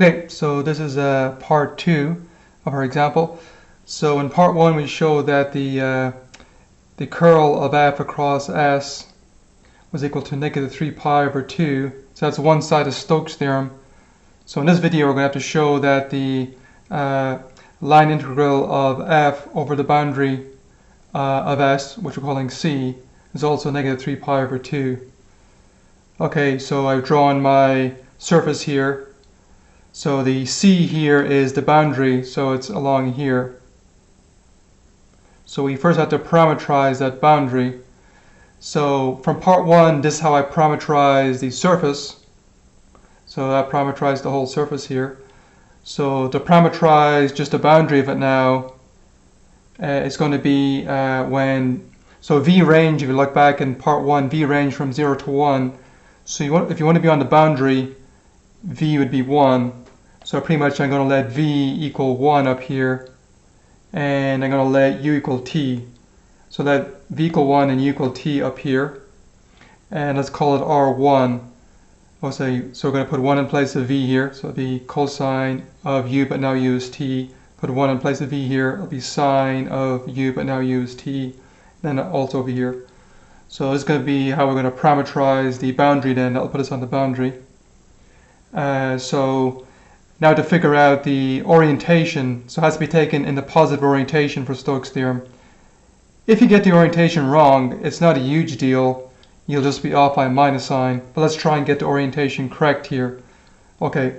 Okay, so this is part 2 of our example. So in part 1 we showed that the curl of f across S was equal to negative 3 pi over 2. So that's one side of Stokes' theorem. So in this video we're going to have to show that the line integral of f over the boundary of S, which we're calling C, is also negative 3 pi over 2. Okay, so I've drawn my surface here. So the C here is the boundary, so it's along here. So we first have to parameterize that boundary. So from part 1, this is how I parameterize the surface. So I parameterize the whole surface here. So to parameterize just the boundary of it now, it's going to be so V range, if you look back in part 1, V range from 0 to 1. So if you want to be on the boundary, V would be 1. So pretty much I'm going to let V equal 1 up here, and I'm going to let U equal T. So that V equal 1 and U equal T up here, and let's call it R1. So we're going to put 1 in place of V here, so it'll be cosine of U, but now U is T. Put 1 in place of V here, it'll be sine of U, but now U is T. Then also over here. So this is going to be how we're going to parameterize the boundary then. That'll put us on the boundary. So now to figure out the orientation, so it has to be taken in the positive orientation for Stokes' theorem. If you get the orientation wrong, it's not a huge deal. You'll just be off by a minus sign. But let's try and get the orientation correct here. Okay.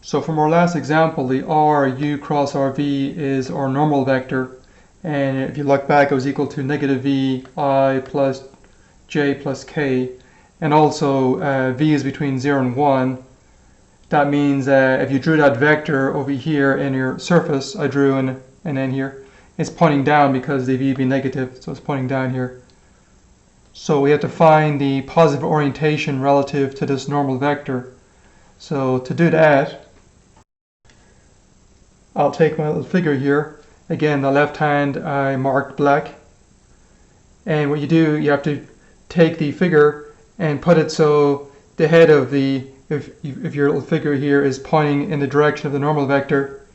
So from our last example, the RU cross RV is our normal vector. And if you look back, it was equal to negative V I plus J plus K. And also V is between 0 and 1. That means if you drew that vector over here in your surface, I drew and then here, it's pointing down because the V would be negative, so it's pointing down here. So we have to find the positive orientation relative to this normal vector. So to do that, I'll take my little figure here. Again, the left hand I marked black. And what you do, you have to take the figure and put it so the head of the, if your little figure here is pointing in the direction of the normal vector,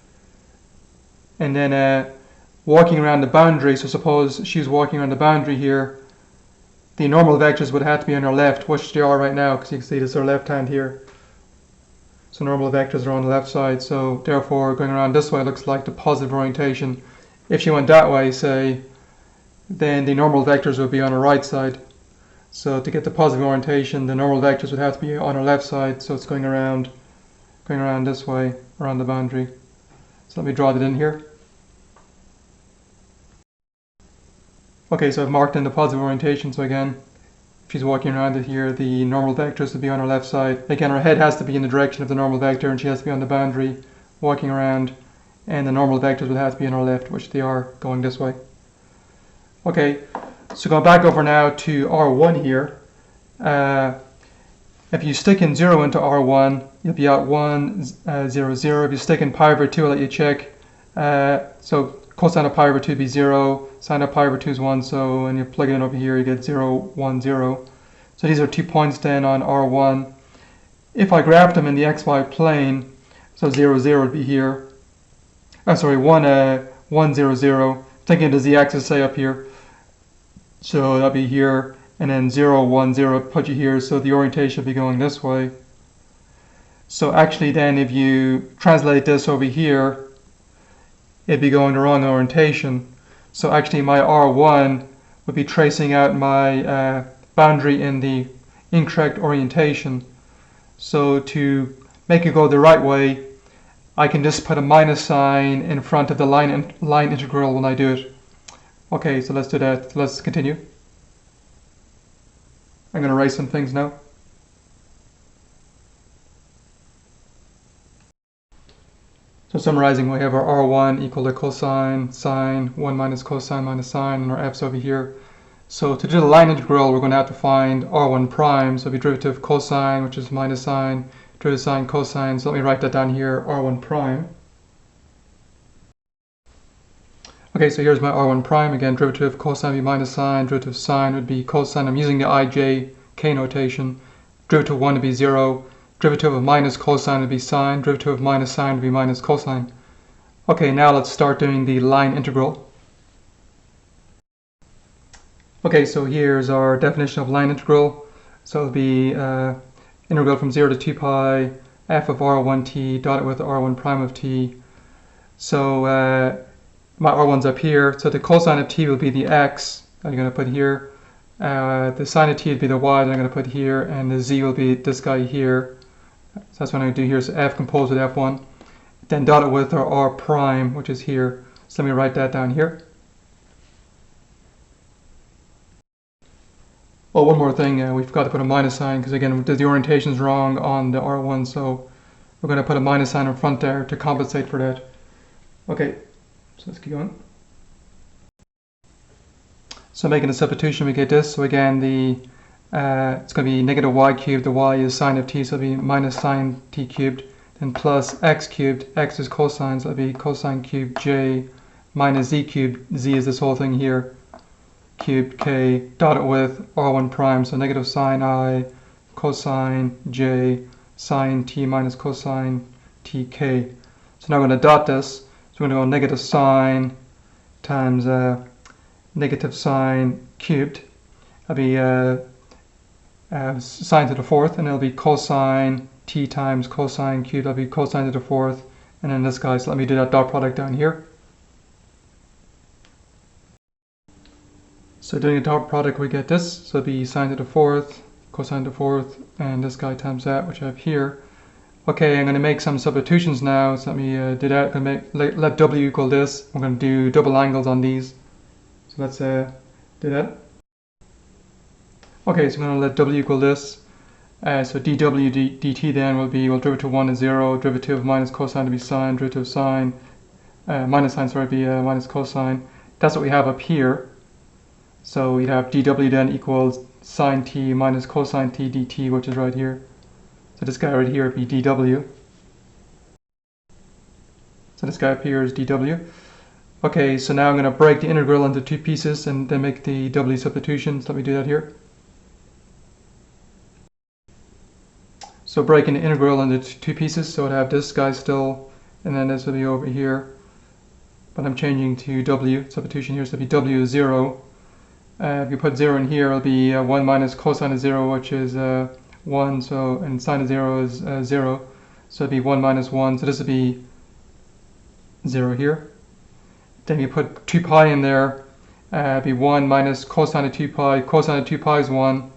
and then walking around the boundary, so suppose she's walking around the boundary here, the normal vectors would have to be on her left, which they are right now, because you can see this is her left hand here. So normal vectors are on the left side, so therefore going around this way looks like the positive orientation. If she went that way, say, then the normal vectors would be on her right side. So to get the positive orientation, the normal vectors would have to be on our left side, so it's going around this way, around the boundary. So let me draw that in here. Okay, so I've marked in the positive orientation, so again, if she's walking around it here, the normal vectors would be on her left side. Again, her head has to be in the direction of the normal vector, and she has to be on the boundary, walking around, and the normal vectors would have to be on her left, which they are, going this way. Okay. So going back over now to R1 here, if you stick in 0 into R1, you'll be at 1, 0, 0. If you stick in pi over 2, I'll let you check. So cosine of pi over 2 would be 0, sine of pi over 2 is 1, so when you plug it in over here, you get 0, 1, 0. So these are 2 points then on R1. If I graph them in the xy plane, so 0, 0 would be here. 1, 0, 0. Thinking of the z-axis, say up here. So that'll be here, and then 0, 1, 0 put you here, so the orientation will be going this way. So actually then if you translate this over here, it'd be going the wrong orientation. So actually my R1 would be tracing out my boundary in the incorrect orientation. So to make it go the right way, I can just put a minus sign in front of the line integral when I do it. Okay, so let's do that. Let's continue. I'm going to write some things now. So summarizing, we have our R1 equal to cosine, sine, 1 minus cosine minus sine, and our f's over here. So to do the line integral, we're going to have to find R1 prime. So it'll be derivative cosine, which is minus sine, derivative sine cosine. So let me write that down here, R1 prime. Okay, so here's my R1 prime. Again, derivative cosine would be minus sine, derivative sine would be cosine. I'm using the ijk notation. derivative of 1 would be 0, derivative of minus cosine would be sine, derivative of minus sine would be minus cosine. Okay, now let's start doing the line integral. Okay, so here's our definition of line integral. So it'll be integral from 0 to 2 pi f of r1t dotted with r1 prime of t. So my r1's up here, so the cosine of t will be the x that I'm going to put here. The sine of t will be the y that I'm going to put here, and the z will be this guy here. So that's what I'm going to do here. So f composed with f1. Then dotted with our r prime, which is here. So let me write that down here. Oh, one more thing, we forgot to put a minus sign, because again, the orientation is wrong on the R1, so we're going to put a minus sign in front there to compensate for that. Okay, so let's keep going. So making a substitution, we get this. So again, it's going to be negative y cubed. The y is sine of t, so it'll be minus sine t cubed. Then plus x cubed. X is cosine, so it'll be cosine cubed j minus z cubed. Z is this whole thing here. Cubed k dotted with r1 prime, so negative sine I cosine j sine t minus cosine tk. So now we're going to dot this. So we're going to go negative sine times negative sine cubed. That'll be sine to the fourth, and it'll be cosine t times cosine cubed. That'll be cosine to the fourth, and then this guy. So let me do that dot product down here. So doing a dot product, we get this. So it'll be sine to the fourth, cosine to the fourth, and this guy times that, which I have here. Okay, I'm going to make some substitutions now. So let me do that. I'm going to let w equal this. We're going to do double angles on these. So let's do that. Okay, so I'm going to let w equal this. So dw dt then will be, well, derivative 1 is 0, derivative of minus cosine to be sine, derivative of sine, minus sine, sorry, be minus cosine. That's what we have up here. So we'd have dw then equals sine t minus cosine t dt, which is right here. So this guy right here would be dw. So this guy up here is dw. Okay, so now I'm going to break the integral into two pieces and then make the w substitutions. Let me do that here. So breaking the integral into two pieces, so I'd have this guy still, and then this will be over here. But I'm changing to w substitution here, so it'll be w is 0. If you put 0 in here, it'll be 1 minus cosine of 0, which is 1, so, and sine of 0 is 0. So it'll be 1 minus 1, so this will be 0 here. Then you put 2 pi in there, it'll be 1 minus cosine of 2 pi, cosine of 2 pi is 1,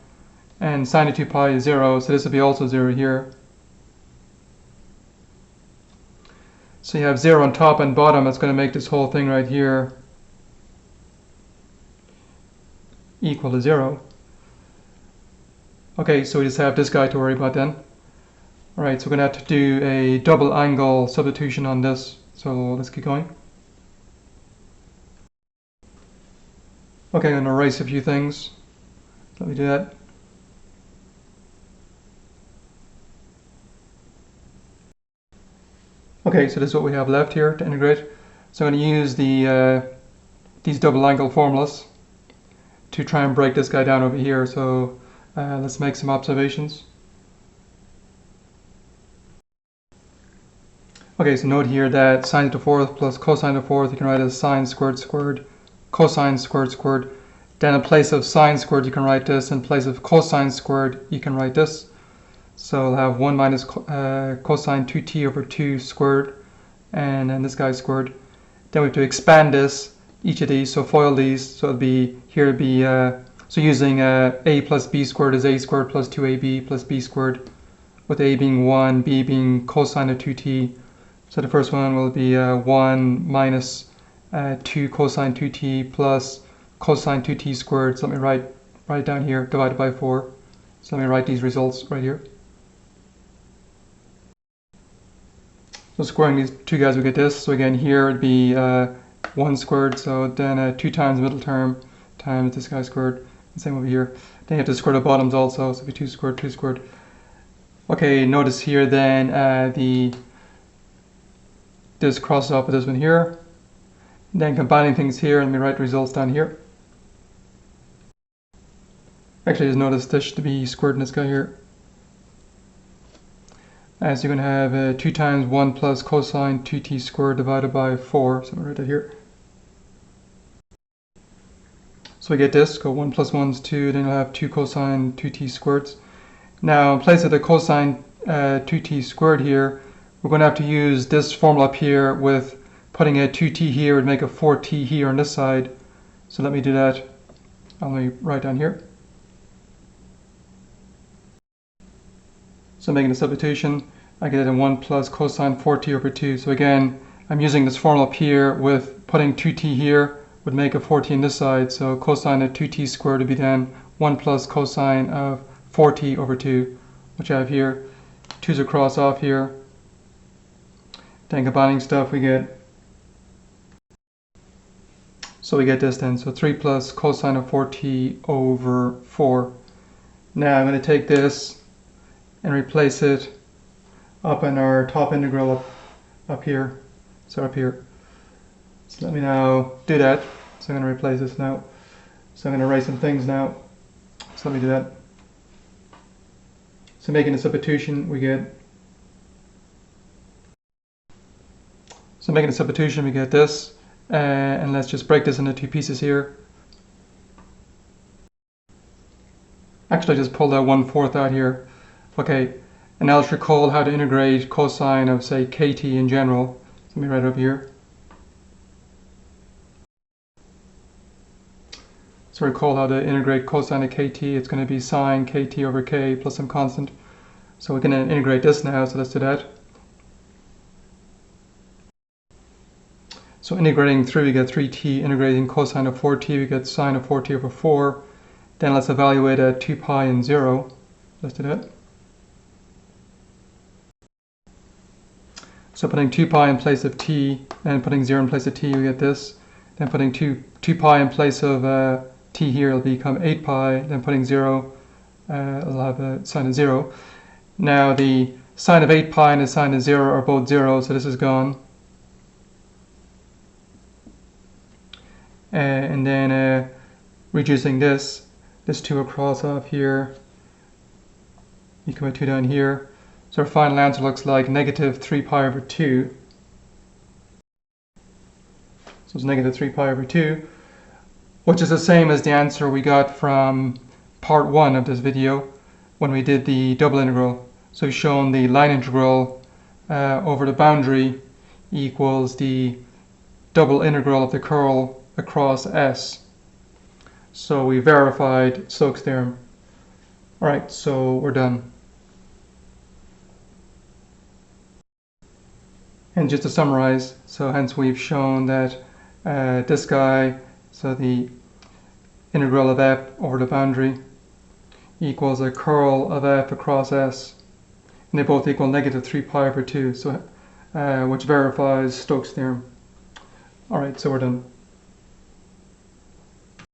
and sine of 2 pi is 0, so this will be also 0 here. So you have 0 on top and bottom. That's going to make this whole thing right here equal to 0. Okay, so we just have this guy to worry about then. Alright, so we're going to have to do a double angle substitution on this. So let's keep going. Okay, I'm going to erase a few things. Let me do that. Okay, so this is what we have left here to integrate. So I'm going to use these double angle formulas to try and break this guy down over here. So let's make some observations. Okay, so note here that sine to the fourth plus cosine to the fourth, you can write as sine squared squared, cosine squared squared. Then in place of sine squared, you can write this. In place of cosine squared, you can write this. So I'll have 1 minus cosine 2t over 2 squared, and then this guy squared. Then we have to expand this, each of these, so FOIL these. So it'll be, here it'll be, so using a plus b squared is a squared plus 2ab plus b squared, with a being 1, b being cosine of 2t. So the first one will be 1 minus 2 cosine 2t plus cosine 2t squared. So let me write it down here, divided by 4. So let me write these results right here. So squaring these two guys, we get this. So again, here it'd be 1 squared, so then 2 times the middle term times this guy squared. And same over here. Then you have to square the bottoms also, so it'd be 2 squared, 2 squared. Okay, notice here then this crosses off with this one here. Then combining things here, let me write the results down here. Actually, just notice this should be squared in this guy here. So you're going to have 2 times 1 plus cosine 2t squared divided by 4. So I'm going to write that here. So we get this, go 1 plus 1 is 2, then you'll have 2 cosine 2t squareds. Now in place of the cosine 2t squared here, we're going to have to use this formula up here with putting a 2t here would make a 4t here on this side. So let me do that. Let me write down here. So making a substitution, I get it in 1 plus cosine 4t over 2. So again, I'm using this formula up here with putting 2t here would make a 4t on this side. So cosine of 2t squared would be then 1 plus cosine of 4t over 2, which I have here. 2's are cross off here. Then combining stuff, we get, so we get this then. So 3 plus cosine of 4t over 4. Now I'm going to take this and replace it up in our top integral up here. So up here. So let me now do that. So I'm going to replace this now. So I'm going to write some things now. So let me do that. So making a substitution, we get, so making a substitution, we get this. And let's just break this into 2 pieces here. Actually, I just pulled out 1/4 out here. Okay, and now let's recall how to integrate cosine of, say, kt in general. So let me write it up here. So recall how to integrate cosine of kt. It's going to be sine kt over k plus some constant. So we're going to integrate this now, so let's do that. So integrating through, we get 3t. Integrating cosine of 4t, we get sine of 4t over 4. Then let's evaluate at 2 pi and 0. Let's do that. So putting 2 pi in place of t, and putting 0 in place of t, we get this. Then putting 2 pi in place of t here, it'll become 8 pi. Then putting 0, it'll have a sine of 0. Now the sine of 8 pi and the sine of 0 are both 0, so this is gone. And then reducing this 2 across off here. You can put 2 down here. So our final answer looks like negative 3 pi over 2. So it's negative 3 pi over 2, which is the same as the answer we got from part 1 of this video when we did the double integral. So we've shown the line integral over the boundary equals the double integral of the curl across S. So we verified Stokes' theorem. Alright, so we're done. And just to summarize, so hence we've shown that this guy, so the integral of f over the boundary equals a curl of f across S, and they both equal negative 3 pi over 2, so which verifies Stokes' theorem. Alright, so we're done.